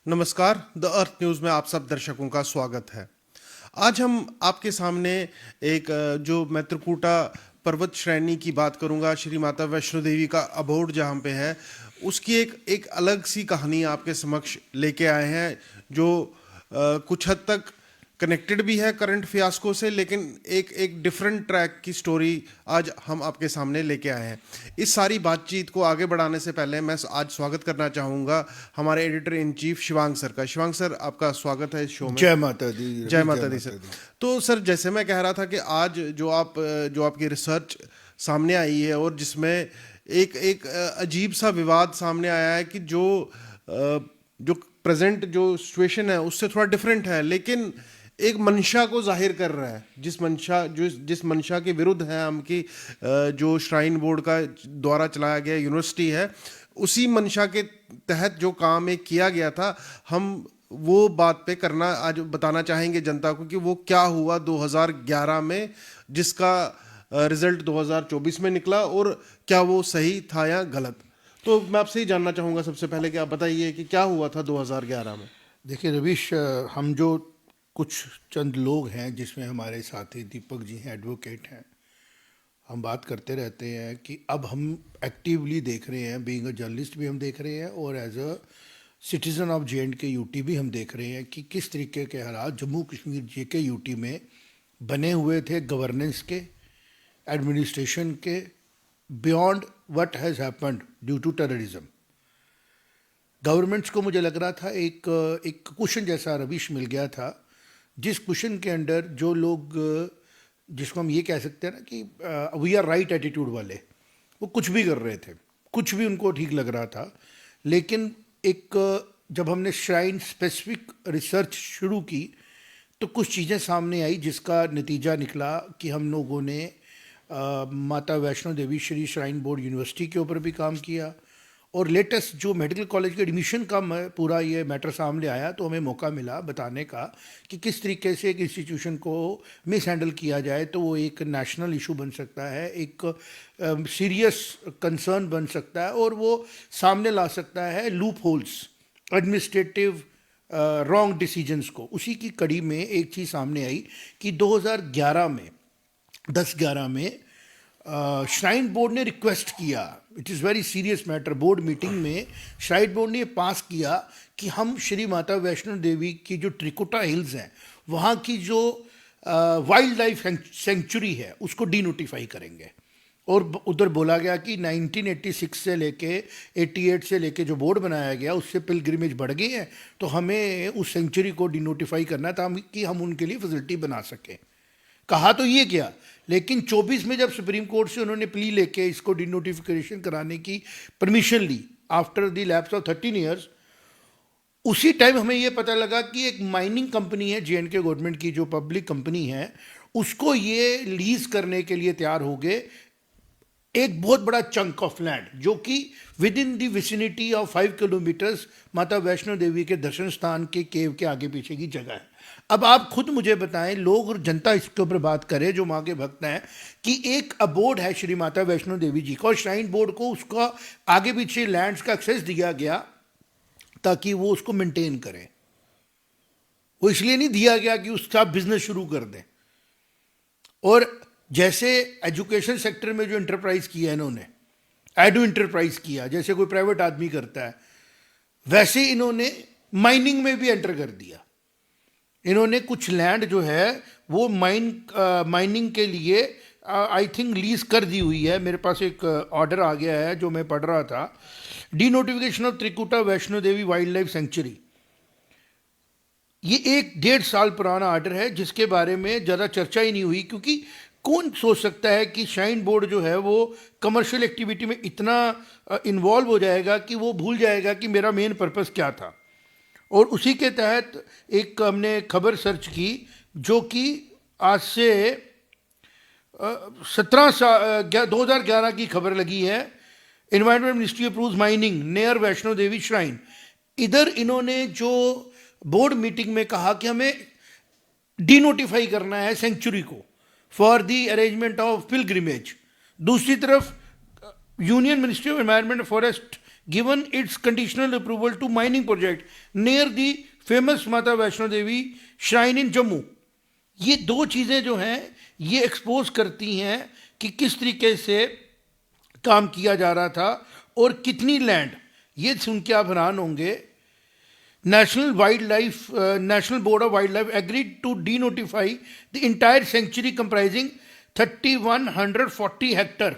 नमस्कार, the earth news में आप सब दर्शकों का स्वागत है। आज हम आपके सामने एक जो मैत्रकूटा पर्वत श्रेणी की बात करूंगा, श्री माता वैष्णो देवी का अबोहर जहाँ पे है, उसकी एक एक अलग सी कहानी आपके समक्ष लेके आए हैं, जो कुछ हद तक कनेक्टेड भी है करंट फियास्को से, लेकिन एक एक डिफरेंट ट्रैक की स्टोरी आज हम आपके सामने लेके आए हैं। इस सारी बातचीत को आगे बढ़ाने से पहले मैं आज स्वागत करना चाहूँगा हमारे editor in chief Shivang sir का। शिवांग सर, आपका स्वागत है इस शो में। जय माता दी। जय माता दी सर। तो सर, जैसे मैं कह रहा था कि आज जो आपकी रिसर्च सामने आई है और जिसमें एक एक अजीब सा विवाद सामने आया है कि जो प्रेजेंट जो सिचुएशन है उससे थोड़ा डिफरेंट है, लेकिन एक मंशा को जाहिर कर रहा है, जिस मंशा के विरुद्ध है हम की जो श्राइन बोर्ड का द्वारा चलाया गया यूनिवर्सिटी है, उसी मंशा के तहत जो काम एक किया गया था, हम वो बात पे करना आज बताना चाहेंगे जनता को कि वो क्या हुआ 2011 में, जिसका रिजल्ट 2024 में निकला, और क्या वो सही था या गलत। तो मैं आपसे ही जानना चाहूँगा सबसे पहले कि आप बताइए कि क्या हुआ था 2011 में। देखिए रवीश, हम जो कुछ चंद लोग हैं जिसमें हमारे साथी दीपक जी हैं, एडवोकेट हैं, हम बात करते रहते हैं कि अब हम एक्टिवली देख रहे हैं, बीइंग अ जर्नलिस्ट भी हम देख रहे हैं और as a citizen of JNK UT भी हम देख रहे हैं कि किस तरीके के हालात जम्मू कश्मीर JK UT में बने हुए थे, गवर्नेंस के, एडमिनिस्ट्रेशन के, beyond what has happened due to terrorism. Governments को मुझे लग रहा था एक क्वेश्चन जैसा रविश मिल गया था, जिस क्वेश्चन के अंदर जो लोग, जिसको हम ये कह सकते हैं ना कि वी आर राइट एटीट्यूड वाले, वो कुछ भी कर रहे थे, कुछ भी उनको ठीक लग रहा था। लेकिन जब हमने श्राइन स्पेसिफिक रिसर्च शुरू की तो कुछ चीज़ें सामने आई, जिसका नतीजा निकला कि हम लोगों ने माता Vaishno Devi Shri shrine board university के ऊपर भी काम किया, और लेटेस्ट जो मेडिकल कॉलेज के एडमिशन का पूरा ये मैटर सामने आया, तो हमें मौका मिला बताने का कि किस तरीके से एक इंस्टीट्यूशन को मिस हैंडल किया जाए तो वो एक नेशनल इशू बन सकता है, एक सीरियस कंसर्न बन सकता है, और वो सामने ला सकता है loop holes, administrative wrong decisions को। उसी की कड़ी में एक चीज़ सामने आई कि 2011 में 10-11 में श्राइन बोर्ड ने रिक्वेस्ट किया, it is very serious matter, board meeting में श्राइन बोर्ड ने पास किया कि हम श्री माता वैष्णो देवी की जो त्रिकुटा हिल्स हैं, वहाँ की जो वाइल्ड लाइफ सेंचुरी है उसको डीनोटिफाई करेंगे। और उधर बोला गया कि 1986 से लेके 88 से लेके जो बोर्ड बनाया गया उससे पिलग्रिमेज बढ़ गई है, तो हमें उस सेंचुरी को डीनोटिफाई करना था कि हम उनके लिए फैसिलिटी बना सकें। कहा तो ये किया, लेकिन 24 में जब सुप्रीम कोर्ट से उन्होंने प्ली लेके इसको डिनोटिफिकेशन कराने की परमिशन ली after the lapse of 13 years, उसी टाइम हमें ये पता लगा कि एक माइनिंग कंपनी है JNK गवर्नमेंट की, जो पब्लिक कंपनी है, उसको ये लीज करने के लिए तैयार हो गए एक बहुत बड़ा चंक ऑफ लैंड, जो कि with in the vicinity of 5 kilometres माता वैष्णो देवी के दर्शन स्थान के केव के आगे पीछे की जगह है। अब आप खुद मुझे बताएं, लोग और जनता इसके ऊपर बात करे जो माँ के भक्त हैं, कि एक अबोर्ड है श्री माता वैष्णो देवी जी का, और श्राइन बोर्ड को उसका आगे पीछे लैंड्स का एक्सेस दिया गया ताकि वो उसको मेंटेन करें। वो इसलिए नहीं दिया गया कि उसका बिजनेस शुरू कर दें। और जैसे एजुकेशन सेक्टर में जो इंटरप्राइज किया इन्होंने, एडू इंटरप्राइज किया जैसे कोई प्राइवेट आदमी करता है, वैसे इन्होंने माइनिंग में भी एंटर कर दिया। इन्होंने कुछ लैंड जो है वो माइनिंग के लिए आई थिंक लीज कर दी हुई है। मेरे पास एक ऑर्डर आ गया है जो मैं पढ़ रहा था, denotification of Trikuta Vaishno Devi wild life sanctuary. ये 1-1.5 साल पुराना ऑर्डर है, जिसके बारे में ज़्यादा चर्चा ही नहीं हुई, क्योंकि कौन सोच सकता है कि श्राइन बोर्ड जो है वो कमर्शियल एक्टिविटी में इतना इन्वॉल्व हो जाएगा कि वो भूल जाएगा कि मेरा मेन पर्पस क्या था। और उसी के तहत एक हमने खबर सर्च की, जो कि आज से 2011 की खबर लगी है। Environment ministry approves mining near Vaishno Devi shrine. इधर इन्होंने जो बोर्ड मीटिंग में कहा कि हमें डीनोटिफाई करना है सेंचुरी को for the arrangement of pilgrimage. दूसरी तरफ union ministry of environment forest given its conditional approval to mining project near the famous माता वैष्णो देवी shrine in Jammu. ये दो चीज़ें जो हैं ये एक्सपोज करती हैं कि किस तरीके से काम किया जा रहा था और कितनी लैंड, ये सुन के आप हैरान होंगे। National board of wildlife agreed to denotify the entire sanctuary comprising 3140 hectare,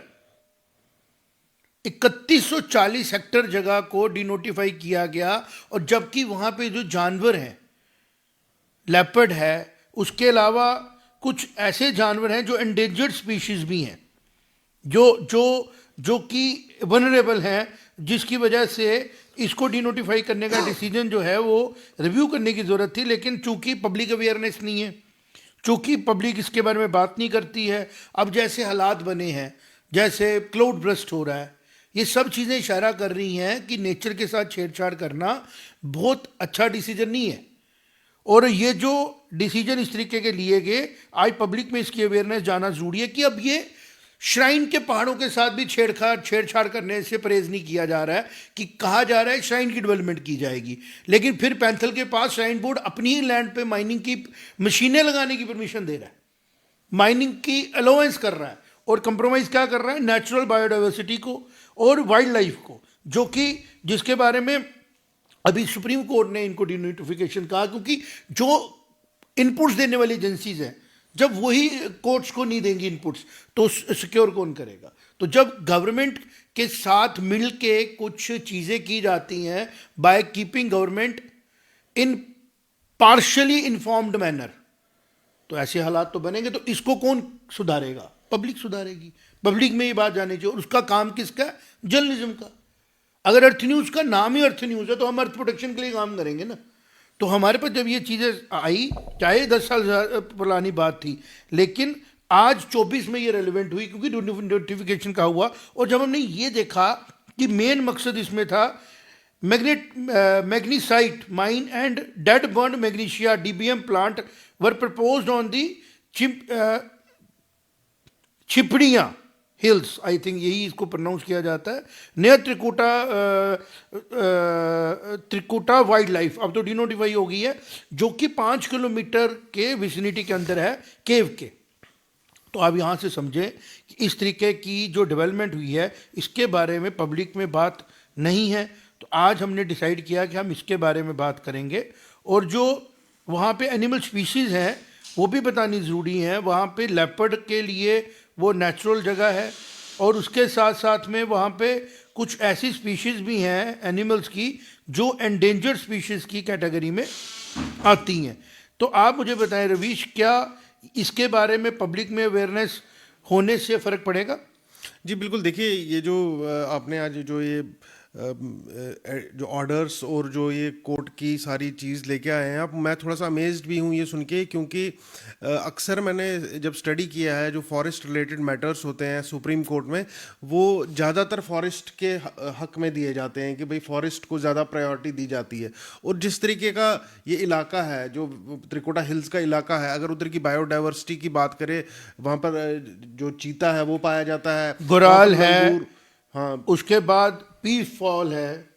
3140 hectare जगह को डिनोटिफाई किया गया। और जबकि वहाँ पे जो जानवर हैं, लेपर्ड है, उसके अलावा कुछ ऐसे जानवर हैं जो एंडेंजर्ड स्पीशीज भी हैं, जो कि वनरेबल हैं, जिसकी वजह से इसको डिनोटिफाई करने का डिसीजन जो है वो रिव्यू करने की ज़रूरत थी। लेकिन चूंकि पब्लिक अवेयरनेस नहीं है, चूंकि पब्लिक इसके बारे में बात नहीं करती है, अब जैसे हालात बने हैं, जैसे क्लाउड बर्स्ट हो रहा है, ये सब चीज़ें इशारा कर रही हैं कि नेचर के साथ छेड़छाड़ करना बहुत अच्छा डिसीजन नहीं है। और ये जो डिसीजन इस तरीके के लिए गए, आज पब्लिक में इसकी अवेयरनेस जाना ज़रूरी है कि अब ये श्राइन के पहाड़ों के साथ भी छेड़छाड़ करने से परहेज नहीं किया जा रहा है, कि कहा जा रहा है श्राइन की डेवलपमेंट की जाएगी, लेकिन फिर पैंथल के पास श्राइन बोर्ड अपनी ही लैंड पे माइनिंग की मशीनें लगाने की परमिशन दे रहा है, माइनिंग की अलाउंस कर रहा है, और कंप्रोमाइज़ क्या कर रहा है, नेचुरल बायोडाइवर्सिटी को और वाइल्ड लाइफ को, जो कि जिसके बारे में अभी सुप्रीम कोर्ट ने इनको डिनोटिफिकेशन कहा, क्योंकि जो इनपुट्स देने वाली एजेंसीज हैं, जब वही कोर्ट्स को नहीं देंगी इनपुट्स, तो सिक्योर कौन करेगा। तो जब गवर्नमेंट के साथ मिल के कुछ चीज़ें की जाती हैं by keeping government in partially informed manner, तो ऐसे हालात तो बनेंगे। तो इसको कौन सुधारेगा, पब्लिक सुधारेगी। पब्लिक में ये बात जानी चाहिए, और उसका काम किसका है, जर्नलिज्म का। अगर अर्थ न्यूज़ का नाम ही अर्थ न्यूज़ है तो हम अर्थ प्रोटेक्शन के लिए काम करेंगे ना। तो हमारे पास जब ये चीज़ें आई, चाहे 10 साल पुरानी बात थी, लेकिन आज 24 में ये रेलिवेंट हुई क्योंकि नोटिफिकेशन का हुआ। और जब हमने ये देखा कि मेन मकसद इसमें था magnesite mine and dead burn magnesia DBM plant were proposed on the Chhipdiyan hills, I think यही इसको प्रोनाउंस किया जाता है, नियर त्रिकुटा वाइल्ड लाइफ। अब तो डिनोटिफाई हो गई है, जो कि 5 किलोमीटर के विसिनिटी के अंदर है केव के। तो आप यहाँ से समझें कि इस तरीके की जो डेवलपमेंट हुई है, इसके बारे में पब्लिक में बात नहीं है। तो आज हमने डिसाइड किया कि हम इसके बारे में बात करेंगे, और जो वहाँ पे एनिमल स्पीशीज़ हैं वो भी बतानी ज़रूरी है। वहाँ पे लेपर्ड के लिए वो नेचुरल जगह है, और उसके साथ साथ में वहाँ पे कुछ ऐसी स्पीशीज़ भी हैं एनिमल्स की जो एंडेंजर्ड स्पीशीज़ की कैटेगरी में आती हैं। तो आप मुझे बताएं रवीश, क्या इसके बारे में पब्लिक में अवेयरनेस होने से फ़र्क पड़ेगा? जी बिल्कुल। देखिए, ये जो आपने आज जो ये जो ऑर्डर्स और जो ये कोर्ट की सारी चीज़ लेके आए हैं आप, मैं थोड़ा सा अमेज्ड भी हूँ ये सुन के, क्योंकि अक्सर मैंने जब स्टडी किया है जो फॉरेस्ट रिलेटेड मैटर्स होते हैं सुप्रीम कोर्ट में, वो ज़्यादातर फॉरेस्ट के हक में दिए जाते हैं कि भाई फॉरेस्ट को ज़्यादा प्रायोरिटी दी जाती है। और जिस तरीके का ये इलाका है, जो त्रिकुटा हिल्स का इलाका है, अगर उधर की बायोडाइवर्सिटी की बात करें, वहाँ पर जो चीता है वो पाया जाता है, गुराल है, हाँ, उसके बाद पीस फॉल है।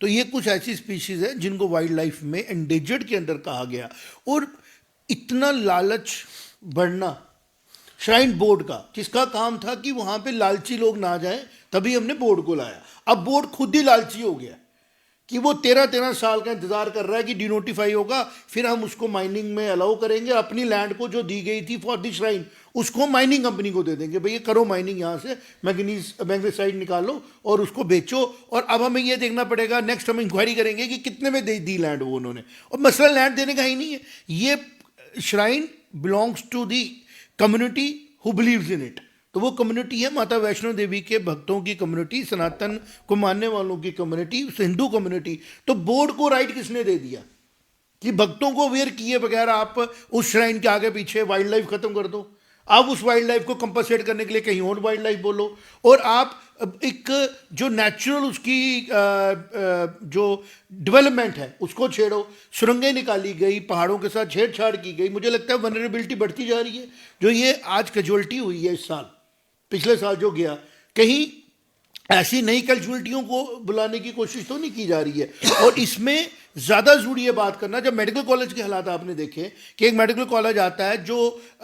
तो ये कुछ ऐसी स्पीशीज है जिनको वाइल्ड लाइफ में एंडेंजर्ड के अंदर कहा गया। और इतना लालच बढ़ना श्राइन बोर्ड का, जिसका काम था कि वहां पे लालची लोग ना जाएं, तभी हमने बोर्ड को लाया। अब बोर्ड खुद ही लालची हो गया कि वो 13 साल का इंतजार कर रहा है कि डिनोटिफाई होगा, फिर हम उसको माइनिंग में अलाउ करेंगे। अपनी लैंड को जो दी गई थी फॉर द श्राइन, उसको माइनिंग कंपनी को दे देंगे, भैया करो माइनिंग, यहाँ से मैग्नीसाइट निकालो और उसको बेचो। और अब हमें ये देखना पड़ेगा, नेक्स्ट हम इंक्वायरी करेंगे कि कितने में दे दी लैंड वो उन्होंने। और मसला लैंड देने का ही नहीं है, ये shrine belongs to the community who believes in it. तो वो कम्युनिटी है माता वैष्णो देवी के भक्तों की कम्युनिटी, सनातन को मानने वालों की कम्युनिटी, हिंदू कम्युनिटी। तो बोर्ड को राइट किसने दे दिया कि भक्तों को अवेयर किए बगैर आप उस श्राइन के आगे पीछे वाइल्ड लाइफ खत्म कर दो? आप उस वाइल्ड लाइफ को कंपनसेट करने के लिए कहीं और वाइल्ड लाइफ बोलो, और आप एक जो नेचुरल उसकी जो डेवलपमेंट है उसको छेड़ो। सुरंगें निकाली गई, पहाड़ों के साथ छेड़छाड़ की गई। मुझे लगता है वनरेबिलिटी बढ़ती जा रही है। जो ये आज कैजुअलिटी हुई है इस साल, पिछले साल जो गया, कहीं ऐसी नई कैजुअलिटियों को बुलाने की कोशिश तो नहीं की जा रही है। और इसमें ज़्यादा ज़रूरी है बात करना, जब मेडिकल कॉलेज के हालात आपने देखे कि एक मेडिकल कॉलेज आता है जो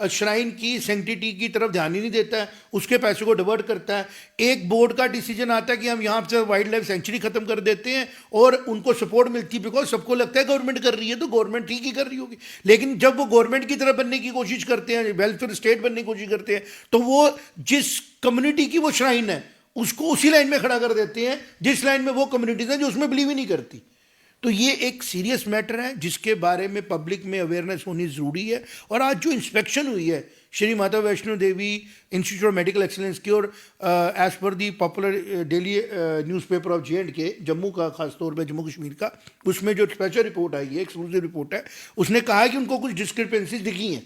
श्राइन की सेंक्टिटी की तरफ ध्यान ही नहीं देता है, उसके पैसे को डिवर्ट करता है। एक बोर्ड का डिसीजन आता है कि हम यहाँ से वाइल्ड लाइफ सेंचुरी खत्म कर देते हैं और उनको सपोर्ट मिलती है बिकॉज सबको लगता है गवर्नमेंट कर रही है तो गवर्नमेंट ठीक ही कर रही होगी। लेकिन जब वो गवर्नमेंट की तरफ बनने की कोशिश करते हैं, वेलफेयर स्टेट बनने की कोशिश करते हैं, तो वो जिस कम्युनिटी की वो श्राइन है उसको उसी लाइन में खड़ा कर देते हैं जिस लाइन में वो कम्युनिटीज हैं जो उसमें बिलीव ही नहीं करती। तो ये एक सीरियस मैटर है जिसके बारे में पब्लिक में अवेयरनेस होनी ज़रूरी है। और आज जो इंस्पेक्शन हुई है Shri Mata Vaishno Devi institute of medical excellence की, और as per the popular daily newspaper of J&K Jammu का, खासतौर पर जम्मू कश्मीर का, उसमें जो स्पेशल रिपोर्ट आई है, एक्सक्लूसिव रिपोर्ट है, उसने कहा है कि उनको कुछ डिस्क्रिपेंसीज दिखी हैं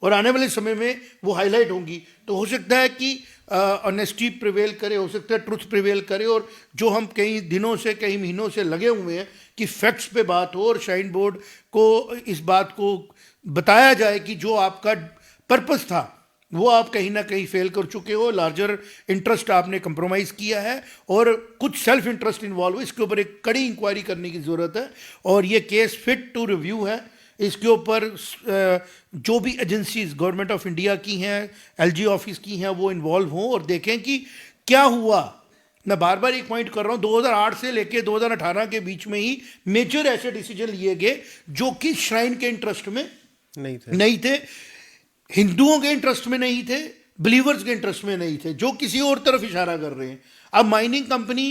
और आने वाले समय में वो हाईलाइट होंगी। तो हो सकता है कि ऑनेस्टी प्रिवेल करे, हो सकता है ट्रुथ प्रिवेल करे, और जो हम कई दिनों से, कई महीनों से लगे हुए हैं कि फैक्ट्स पे बात हो और श्राइन बोर्ड को इस बात को बताया जाए कि जो आपका पर्पस था वो आप कहीं ना कहीं फेल कर चुके हो, लार्जर इंटरेस्ट आपने कंप्रोमाइज़ किया है और कुछ सेल्फ इंटरेस्ट इन्वॉल्व हो। इसके ऊपर एक कड़ी इंक्वायरी करने की ज़रूरत है और ये केस फिट टू रिव्यू है। इसके ऊपर जो भी एजेंसीज गवर्नमेंट ऑफ इंडिया की हैं, LG ऑफिस की हैं, वो इन्वॉल्व हों और देखें कि क्या हुआ। मैं बार बार एक पॉइंट कर रहा हूँ, 2008 से लेकर 2018 के बीच में ही मेजर ऐसे डिसीजन लिए गए जो कि श्राइन के इंटरेस्ट में नहीं थे, हिंदुओं के इंटरेस्ट में नहीं थे, बिलीवर्स के इंटरेस्ट में नहीं थे, जो किसी और तरफ इशारा कर रहे हैं। अब माइनिंग कंपनी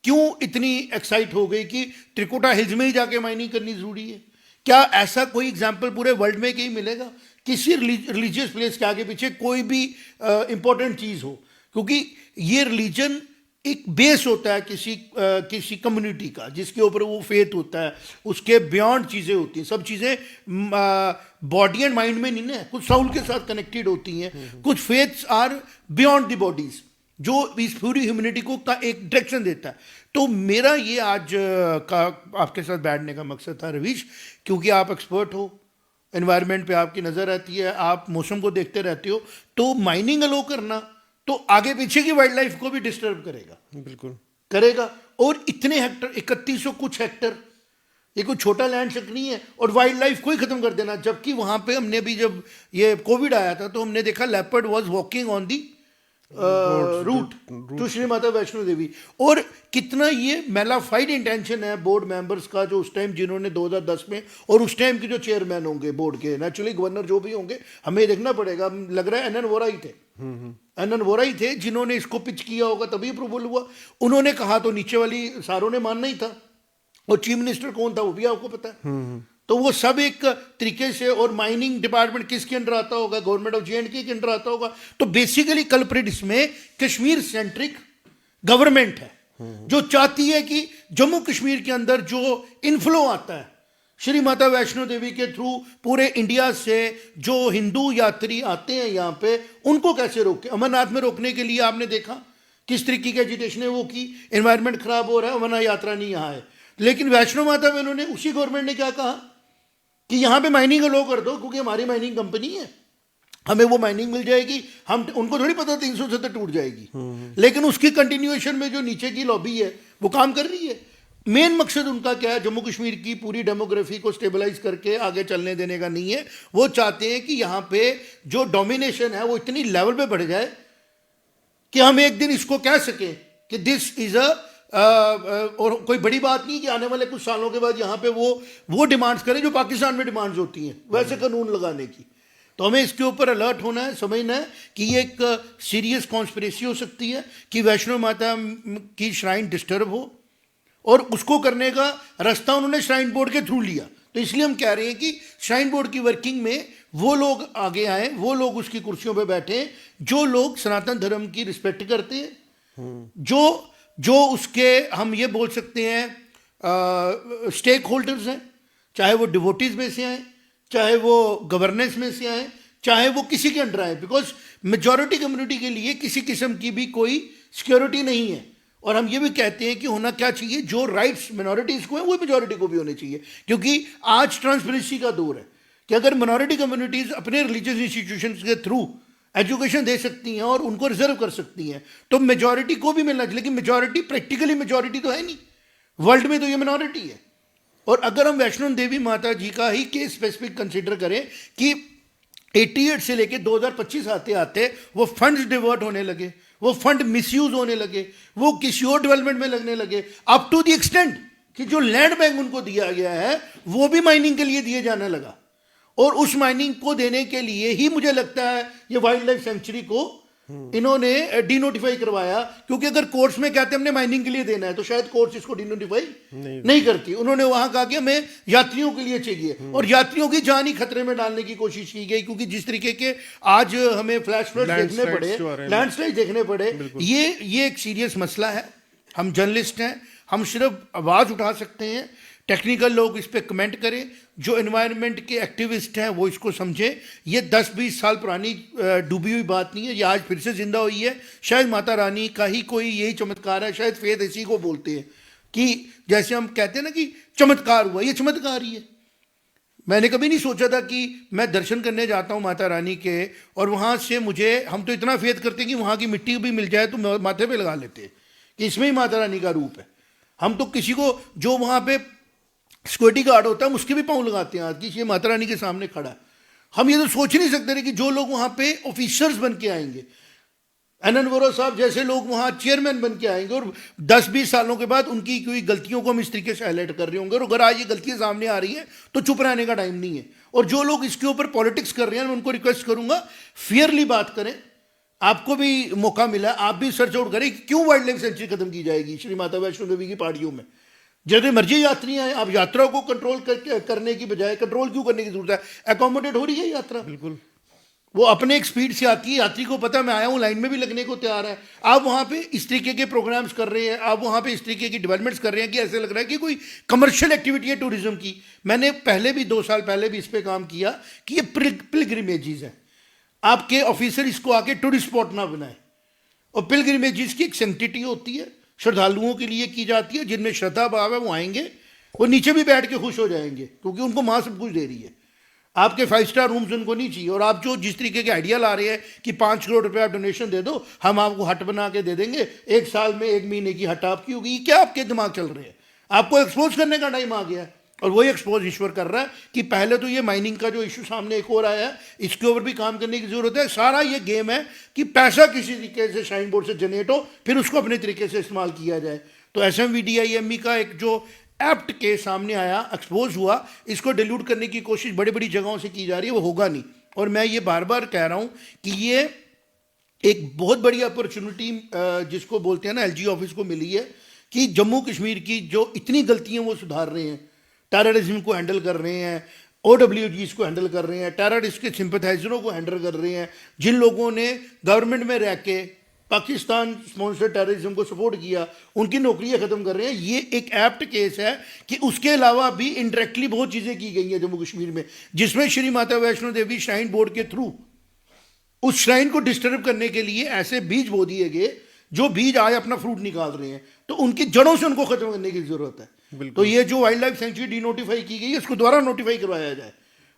क्यों इतनी एक्साइट हो गई कि त्रिकुटा हिल्स में ही जाके माइनिंग करनी जरूरी है? क्या ऐसा कोई एग्जाम्पल पूरे वर्ल्ड में कहीं मिलेगा किसी रिलीजियस प्लेस के आगे पीछे कोई भी इंपॉर्टेंट चीज़ हो? क्योंकि ये रिलीजन एक बेस होता है किसी कम्युनिटी का जिसके ऊपर वो फेथ होता है, उसके बियॉन्ड चीज़ें होती हैं। सब चीज़ें बॉडी एंड माइंड में नहीं ना, कुछ साउल के साथ कनेक्टेड होती हैं, कुछ faiths are beyond the bodies जो इस पूरी ह्यूमैनिटी को का एक डायरेक्शन देता है। तो मेरा ये आज का आपके साथ बैठने का मकसद था रवीश, क्योंकि आप एक्सपर्ट हो, एनवायरनमेंट पे आपकी नज़र रहती है, आप मौसम को देखते रहते हो, तो माइनिंग अलो करना तो आगे पीछे की वाइल्ड लाइफ को भी डिस्टर्ब करेगा, बिल्कुल करेगा। और इतने हेक्टर, 3100 कुछ हेक्टर, ये कोई छोटा लैंड चक नहीं है, और वाइल्ड लाइफ को ही खत्म कर देना। जबकि वहां पे हमने भी, जब ये कोविड आया था तो हमने देखा leopard was walking on the route to Shri Mata Vaishno Devi. और कितना ये मेलाफाइड इंटेंशन है बोर्ड मेंबर्स का, जो उस टाइम जिन्होंने 2010 में, और उस टाइम के जो चेयरमैन होंगे बोर्ड के, नेचुरली गवर्नर जो भी होंगे, हमें देखना पड़ेगा, लग रहा है एनएन वोरा ही थे, एनएन वोरा ही थे जिन्होंने इसको पिच किया होगा, तभी अप्रूवल हुआ। उन्होंने कहा तो नीचे वाली सारों ने मानना ही था, और चीफ मिनिस्टर कौन था वो भी आपको पता है। तो वो सब एक तरीके से, और माइनिंग डिपार्टमेंट किसके अंडर आता होगा? गवर्नमेंट ऑफ J&K के अंडर आता होगा। तो बेसिकली कल्प्रिट इसमें कश्मीर सेंट्रिक गवर्नमेंट है, जो चाहती है कि जम्मू कश्मीर के अंदर जो इनफ्लो आता है श्री माता वैष्णो देवी के थ्रू पूरे इंडिया से, जो हिंदू यात्री आते हैं यहाँ पे, उनको कैसे रोके। अमरनाथ में रोकने के लिए आपने देखा किस तरीके की एजिटेशन है वो की, एनवायरनमेंट खराब हो रहा है, अमरनाथ यात्रा नहीं यहाँ है। लेकिन वैष्णो माता में उन्होंने, उसी गवर्नमेंट ने क्या कहा कि यहाँ पे माइनिंग अलो कर दो, क्योंकि हमारी माइनिंग कंपनी है, हमें वो माइनिंग मिल जाएगी। हम, उनको थोड़ी पता 370 टूट जाएगी, लेकिन उसकी कंटिन्यूएशन में जो नीचे की लॉबी है वो काम कर रही है। मेन मकसद उनका क्या है? जम्मू कश्मीर की पूरी डेमोग्राफी को स्टेबलाइज करके आगे चलने देने का नहीं है। वो चाहते हैं कि यहाँ पे जो डोमिनेशन है वो इतनी लेवल पे बढ़ जाए कि हम एक दिन इसको कह सकें कि दिस इज और कोई बड़ी बात नहीं कि आने वाले कुछ सालों के बाद यहाँ पे वो डिमांड्स करें जो पाकिस्तान में डिमांड्स होती हैं, वैसे कानून लगाने की। तो हमें इसके ऊपर अलर्ट होना है, समझना है कि ये एक सीरियस कॉन्स्पिरेसी हो सकती है कि वैष्णो माता की श्राइन डिस्टर्ब हो, और उसको करने का रास्ता उन्होंने श्राइन बोर्ड के थ्रू लिया। तो इसलिए हम कह रहे हैं कि श्राइन बोर्ड की वर्किंग में वो लोग आगे आए, वो लोग उसकी कुर्सियों पर बैठे जो लोग सनातन धर्म की रिस्पेक्ट करते हैं, जो उसके, हम ये बोल सकते हैं, स्टेक होल्डर्स हैं, चाहे वो डिवोटीज में से आए, चाहे वो गवर्नेंस में से आए, चाहे वो किसी के अंडर आए, बिकॉज मेजॉरिटी कम्युनिटी के लिए किसी किस्म की भी कोई सिक्योरिटी नहीं है। और हम ये भी कहते हैं कि होना क्या चाहिए, जो राइट्स मिनॉरिटीज़ को हैं वो मेजॉरिटी को भी होने चाहिए, क्योंकि आज ट्रांसपेरेंसी का दौर है कि अगर मिनॉरिटी कम्युनिटीज़ अपने रिलीजियस इंस्टीट्यूशंस के थ्रू एजुकेशन दे सकती हैं और उनको रिजर्व कर सकती हैं, तो मेजॉरिटी को भी मिलना चाहिए। लेकिन मेजॉरिटी प्रैक्टिकली मेजॉरिटी तो है नहीं, वर्ल्ड में तो ये मिनॉरिटी है। और अगर हम वैष्णो देवी माता जी का ही केस स्पेसिफिक कंसिडर करें कि 88 से लेके 2025 आते आते वो फंड्स डिवर्ट होने लगे, वो फंड मिसयूज होने लगे, वो किसी और डेवलपमेंट में लगने लगे, अप टू द एक्सटेंट कि जो लैंड बैंक उनको दिया गया है वो भी माइनिंग के लिए दिए जाने लगा। और उस माइनिंग को देने के लिए ही मुझे लगता है ये वाइल्ड लाइफ सेंचुरी को इन्होंने डिनोटिफाई करवाया, क्योंकि अगर कोर्ट्स में कहते हमने माइनिंग के लिए देना है तो शायद कोर्ट्स इसको डिनोटिफाई नहीं करती। उन्होंने वहां कहा कि हमें यात्रियों के लिए चाहिए, और यात्रियों की जान ही खतरे में डालने की कोशिश की गई, क्योंकि जिस तरीके के आज हमें फ्लैश फ्लड देखने पड़े, लैंडस्लाइड देखने पड़े, ये एक सीरियस मसला है। हम जर्नलिस्ट हैं, हम सिर्फ आवाज उठा सकते हैं, टेक्निकल लोग इस पर कमेंट करें, जो एनवायरनमेंट के एक्टिविस्ट हैं वो इसको समझें। ये 10-20 साल पुरानी डूबी हुई बात नहीं है, ये आज फिर से जिंदा हुई है। शायद माता रानी का ही कोई यही चमत्कार है, शायद फेथ इसी को बोलते हैं कि जैसे हम कहते हैं ना कि चमत्कार हुआ, ये चमत्कार ही है। मैंने कभी नहीं सोचा था कि मैं दर्शन करने जाता हूँ माता रानी के, और वहाँ से मुझे, हम तो इतना फेथ करते हैं कि वहाँ की मिट्टी भी मिल जाए तो माथे पे लगा लेते हैं कि इसमें ही माता रानी का रूप है। हम तो किसी को जो वहाँ पे सिक्योरिटी गार्ड होता है उसके भी पाँव लगाते हैं आज की, ये माता रानी के सामने खड़ा है। हम ये तो सोच नहीं सकते थे कि जो लोग वहाँ पे ऑफिसर्स बन के आएंगे, एनएन वोरा साहब जैसे लोग वहाँ चेयरमैन बन के आएंगे, और 10-20 सालों के बाद उनकी कोई गलतियों को हम इस तरीके से हाईलाइट कर रहे होंगे। और अगर आज ये गलतियाँ सामने आ रही है तो चुप रहने का टाइम नहीं है। और जो लोग इसके ऊपर पॉलिटिक्स कर रहे हैं, मैं उनको रिक्वेस्ट करूंगा फेयरली बात करें। आपको भी मौका मिला, आप भी सर्च आउट करें क्यों वाइल्ड लाइफ सेंचुरी खत्म की जाएगी श्री माता वैष्णो देवी की पहाड़ियों में। जितने मर्जी यात्री हैं, आप यात्रा को कंट्रोल करने की बजाय कंट्रोल क्यों करने की जरूरत है? अकोमोडेट हो रही है यात्रा, बिल्कुल वो अपने एक स्पीड से आती है, यात्री को पता मैं आया हूँ, लाइन में भी लगने को तैयार है। आप वहाँ पे इस तरीके के प्रोग्राम्स कर रहे हैं, आप वहाँ पे इस तरीके की डेवलपमेंट्स कर रहे हैं कि ऐसे लग रहा है कि कोई कमर्शियल एक्टिविटी है टूरिज्म की। मैंने पहले भी 2 साल पहले भी इस पर काम किया कि ये पिलग्रिमेजेस है, आपके ऑफिसर इसको आके टूरिस्ट स्पॉट ना बनाए। और पिलग्रिमेजेस की एक सेंटिटी होती है, श्रद्धालुओं के लिए की जाती है, जिनमें श्रद्धा भाव है वो आएंगे, वो नीचे भी बैठ के खुश हो जाएंगे क्योंकि उनको माँ सब कुछ दे रही है। आपके 5 स्टार रूम्स उनको नहीं चाहिए। और आप जो जिस तरीके के आइडिया ला रहे हैं कि 5 करोड़ रुपए आप डोनेशन दे दो, हम आपको हट बना के दे देंगे, 1 साल में 1 महीने की हट आपकी होगी, क्या आपके दिमाग चल रहे हैं? आपको एक्सपोज करने का टाइम आ गया है, और वही एक्सपोज ईश्वर कर रहा है कि पहले तो ये माइनिंग का जो इशू सामने एक और आया है, इसके ऊपर भी काम करने की जरूरत है। सारा ये गेम है कि पैसा किसी तरीके से श्राइन बोर्ड से जनरेट हो, फिर उसको अपने तरीके से इस्तेमाल किया जाए। तो SMVDIME का एक जो एप्ट केस सामने आया, एक्सपोज हुआ, इसको डिल्यूट करने की कोशिश बड़ी बड़ी जगहों से की जा रही है, वो होगा नहीं। और मैं ये बार बार कह रहा हूँ कि ये एक बहुत बड़ी अपॉर्चुनिटी जिसको बोलते हैं ना LG ऑफिस को मिली है कि जम्मू कश्मीर की जो इतनी गलतियाँ वो सुधार रहे हैं, टेररिज्म को हैंडल कर रहे हैं, OWGs को हैंडल कर रहे हैं, टेररिस्ट के सिंपथाइजरों को हैंडल कर रहे हैं, जिन लोगों ने गवर्नमेंट में रह के पाकिस्तान स्पॉन्सर टेररिज्म को सपोर्ट किया, उनकी नौकरियां खत्म कर रहे हैं। ये एक एप्ट केस है कि उसके अलावा भी इनडायरेक्टली बहुत चीज़ें की गई हैं जम्मू कश्मीर में, जिसमें श्री माता वैष्णो देवी श्राइन बोर्ड के थ्रू उस श्राइन को डिस्टर्ब करने के लिए ऐसे बीज बो दिए गए जो बीज आज अपना फ्रूट निकाल रहे हैं। तो उनकी जड़ों से उनको खत्म करने की जरूरत है। तो ये जो वाइल्ड लाइफ सेंचुरी डिनोटिफाई की गई है, इसको दोबारा नोटिफाई करवाया जाए,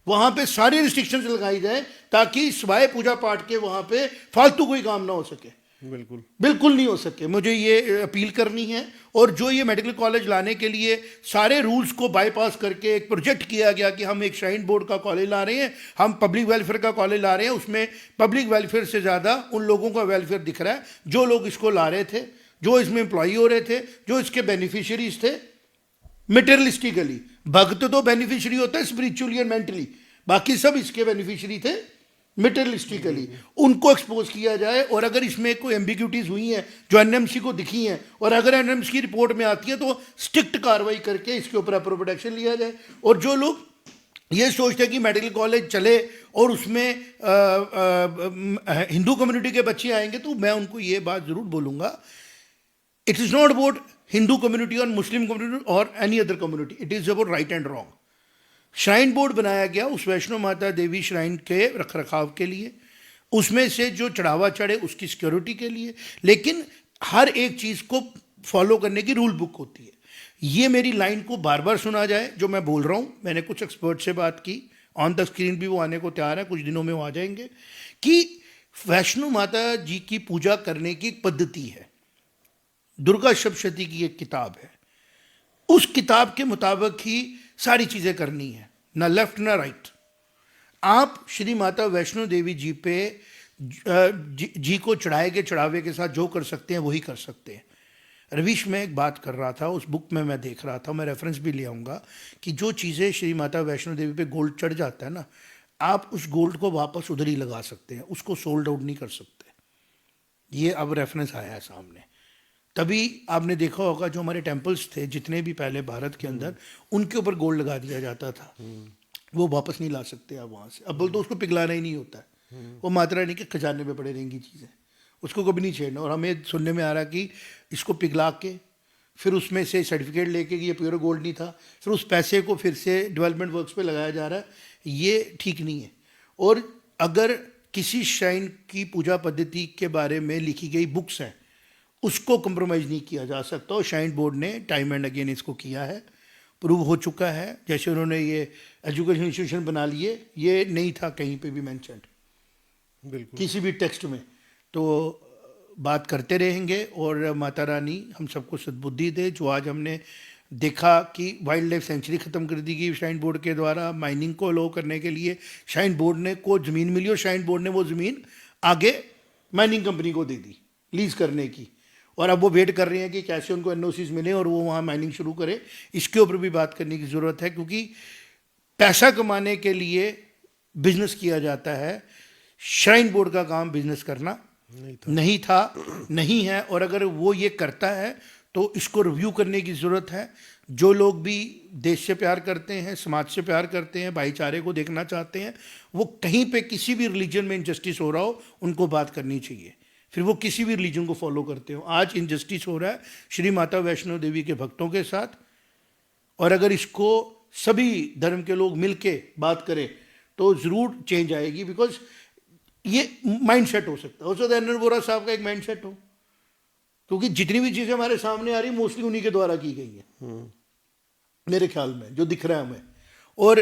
वहां पे सारी रिस्ट्रिक्शंस लगाई जाए, ताकि सिवाय पूजा पाठ के वहां पे फालतू कोई काम ना हो सके। बिल्कुल नहीं हो सके। मुझे ये अपील करनी है। और जो ये मेडिकल कॉलेज लाने के लिए सारे रूल्स को बाईपास करके एक प्रोजेक्ट किया गया कि हम एक श्राइन बोर्ड का कॉलेज ला रहे हैं, हम पब्लिक वेलफेयर का कॉलेज ला रहे हैं, उसमें पब्लिक वेलफेयर से ज़्यादा उन लोगों का वेलफेयर दिख रहा है जो लोग इसको ला रहे थे, जो इसमें एम्प्लॉई हो रहे थे, जो इसके बेनिफिशियरीज थे। मटेरियलिस्टिकली भक्त तो बेनिफिशियरी होता है स्पिरिचुअली और मेंटली, बाकी सब इसके बेनिफिशियरी थे मटेरियलिस्टिकली। उनको एक्सपोज किया जाए, और अगर इसमें कोई एम्बिग्यूटीज हुई हैं जो NMC को दिखी हैं, और अगर NMC की रिपोर्ट में आती है तो स्ट्रिक्ट कार्रवाई करके इसके ऊपर अप्रोप्रिएट एक्शन लिया जाए। और जो लोग ये सोचते हैं कि मेडिकल कॉलेज चले और उसमें हिंदू कम्युनिटी के बच्चे आएंगे, तो मैं उनको ये बात जरूर बोलूँगा, it is not about Hindu community और मुस्लिम कम्युनिटी और any other community, it is about right and wrong. Shrine board बनाया गया उस वैष्णो माता देवी श्राइन के रख रखाव के लिए, उसमें से जो चढ़ावा चढ़े उसकी सिक्योरिटी के लिए, लेकिन हर एक चीज़ को फॉलो करने की रूल बुक होती है। ये मेरी लाइन को बार बार सुना जाए जो मैं बोल रहा हूँ। मैंने कुछ एक्सपर्ट से बात की, ऑन द स्क्रीन भी वो आने को तैयार है, कुछ दिनों में वो आ जाएंगे, कि वैष्णो माता जी की पूजा करने की एक पद्धति है, दुर्गा सप्तशती की एक किताब है, उस किताब के मुताबिक ही सारी चीज़ें करनी है, ना लेफ्ट ना राइट। आप श्री माता वैष्णो देवी जी पे जी को चढ़ाए के चढ़ावे के साथ जो कर सकते हैं वही कर सकते हैं। रवीश, मैं एक बात कर रहा था, उस बुक में मैं देख रहा था, मैं रेफरेंस भी ले आऊँगा कि जो चीज़ें श्री माता वैष्णो देवी पे गोल्ड चढ़ जाता है ना, आप उस गोल्ड को वापस उधर ही लगा सकते हैं, उसको सोल्ड आउट नहीं कर सकते। ये अब रेफरेंस आया है सामने। तभी आपने देखा होगा जो हमारे टेम्पल्स थे जितने भी पहले भारत के अंदर, उनके ऊपर गोल्ड लगा दिया जाता था, वो वापस नहीं ला सकते आप वहाँ से। अब बोल तो उसको पिघलाना ही नहीं होता है, वो माता रानी के खजाने में पड़े रहेंगी चीज़ें, उसको कभी नहीं छेड़ना। और हमें सुनने में आ रहा कि इसको पिघला के फिर उसमें से सर्टिफिकेट लेके कि ये प्योर गोल्ड नहीं था, फिर उस पैसे को फिर से डेवलपमेंट वर्क्स पे लगाया जा रहा है, ये ठीक नहीं है। और अगर किसी श्राइन की पूजा पद्धति के बारे में लिखी गई बुक्स हैं, उसको कंप्रोमाइज़ नहीं किया जा सकता। और श्राइन बोर्ड ने टाइम एंड अगेन इसको किया है, प्रूव हो चुका है। जैसे उन्होंने ये एजुकेशन इंस्टीट्यूशन बना लिए, ये नहीं था कहीं पे भी मेंशन्ड, बिल्कुल किसी भी टेक्स्ट में। तो बात करते रहेंगे और माता रानी हम सबको सद्बुद्धि दे। जो आज हमने देखा कि वाइल्ड लाइफ सेंचुरी ख़त्म कर दी गई श्राइन बोर्ड के द्वारा, माइनिंग को अलो करने के लिए श्राइन बोर्ड ने को ज़मीन मिली और श्राइन बोर्ड ने वो ज़मीन आगे माइनिंग कंपनी को दे दी लीज़ करने की, और अब वो वेट कर रहे हैं कि कैसे उनको एनओसीज मिले और वो वहाँ माइनिंग शुरू करें। इसके ऊपर भी बात करने की ज़रूरत है, क्योंकि पैसा कमाने के लिए बिजनेस किया जाता है, श्राइन बोर्ड का काम बिजनेस करना नहीं था, नहीं है। और अगर वो ये करता है तो इसको रिव्यू करने की ज़रूरत है। जो लोग भी देश से प्यार करते हैं, समाज से प्यार करते हैं, भाईचारे को देखना चाहते हैं, वो कहीं पे किसी भी रिलीजन में इनजस्टिस हो रहा हो, उनको बात करनी चाहिए, फिर वो किसी भी रिलीजन को फॉलो करते हो। आज इनजस्टिस हो रहा है श्री माता वैष्णो देवी के भक्तों के साथ, और अगर इसको सभी धर्म के लोग मिलके बात करें तो ज़रूर चेंज आएगी। बिकॉज ये माइंड सेट हो सकता है, हो सकता है अनिल वोरा साहब का एक माइंड सेट हो, क्योंकि जितनी भी चीज़ें हमारे सामने आ रही मोस्टली उन्हीं के द्वारा की गई हैं मेरे ख्याल में, जो दिख रहा है हमें। और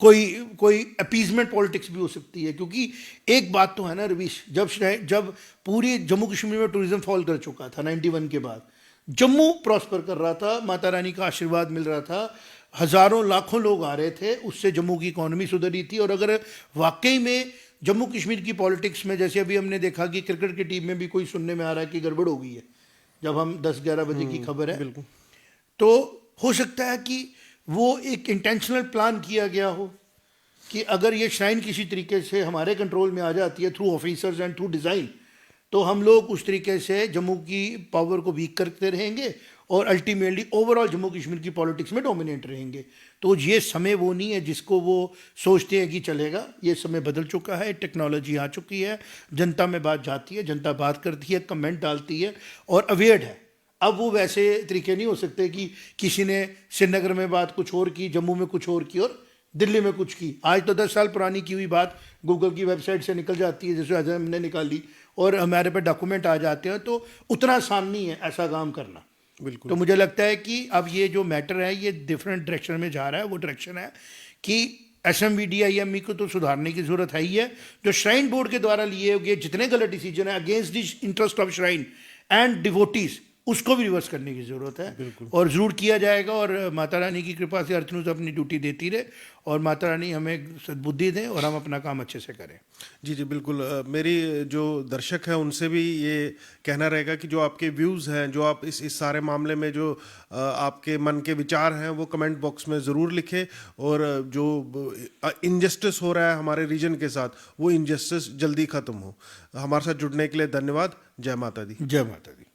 कोई अपीजमेंट पॉलिटिक्स भी हो सकती है, क्योंकि एक बात तो है ना रवीश, जब पूरी जम्मू कश्मीर में टूरिज्म फॉल कर चुका था 91 के बाद, जम्मू प्रॉस्पर कर रहा था, माता रानी का आशीर्वाद मिल रहा था, हज़ारों लाखों लोग आ रहे थे, उससे जम्मू की इकॉनमी सुधर रही थी। और अगर वाकई में जम्मू कश्मीर की पॉलिटिक्स में, जैसे अभी हमने देखा कि क्रिकेट की टीम में भी कोई सुनने में आ रहा है कि गड़बड़ हो गई है, जब हम 10-11 बजे की खबर है, तो हो सकता है कि वो एक इंटेंशनल प्लान किया गया हो कि अगर ये श्राइन किसी तरीके से हमारे कंट्रोल में आ जाती है through officers and through design, तो हम लोग उस तरीके से जम्मू की पावर को वीक करते रहेंगे और अल्टीमेटली ओवरऑल जम्मू कश्मीर की पॉलिटिक्स में डोमिनेट रहेंगे। तो ये समय वो नहीं है जिसको वो सोचते हैं कि चलेगा। ये समय बदल चुका है, टेक्नोलॉजी आ चुकी है, जनता में बात जाती है, जनता बात करती है, कमेंट डालती है और अवेयर्ड है। अब वो वैसे तरीके नहीं हो सकते कि किसी ने श्रीनगर में बात कुछ और की, जम्मू में कुछ और की और दिल्ली में कुछ की। आज तो 10 साल पुरानी की हुई बात गूगल की वेबसाइट से निकल जाती है, जैसे हमने निकाली, और हमारे पे डॉक्यूमेंट आ जाते हैं। तो उतना आसान नहीं है ऐसा काम करना। बिल्कुल। तो मुझे लगता है कि अब ये जो मैटर है ये डिफरेंट डायरेक्शन में जा रहा है। वो डायरेक्शन है कि SMVDIME को तो सुधारने की जरूरत है ही है। जो श्राइन बोर्ड के द्वारा लिए गए जितने गलत डिसीजन है against the interest of shrine and devotees, उसको भी रिवर्स करने की जरूरत है, और ज़रूर किया जाएगा। और माता रानी की कृपा से अर्चनुज अपनी ड्यूटी देती रहे और माता रानी हमें सद्बुद्धि दें और हम अपना काम अच्छे से करें। जी जी बिल्कुल। मेरी जो दर्शक हैं उनसे भी ये कहना रहेगा कि जो आपके व्यूज़ हैं, जो आप इस सारे मामले में जो आपके मन के विचार हैं, वो कमेंट बॉक्स में ज़रूर लिखें। और जो इनजस्टिस हो रहा है हमारे रीजन के साथ, वो इनजस्टिस जल्दी ख़त्म हो। हमारे साथ जुड़ने के लिए धन्यवाद। जय माता दी। जय माता दी।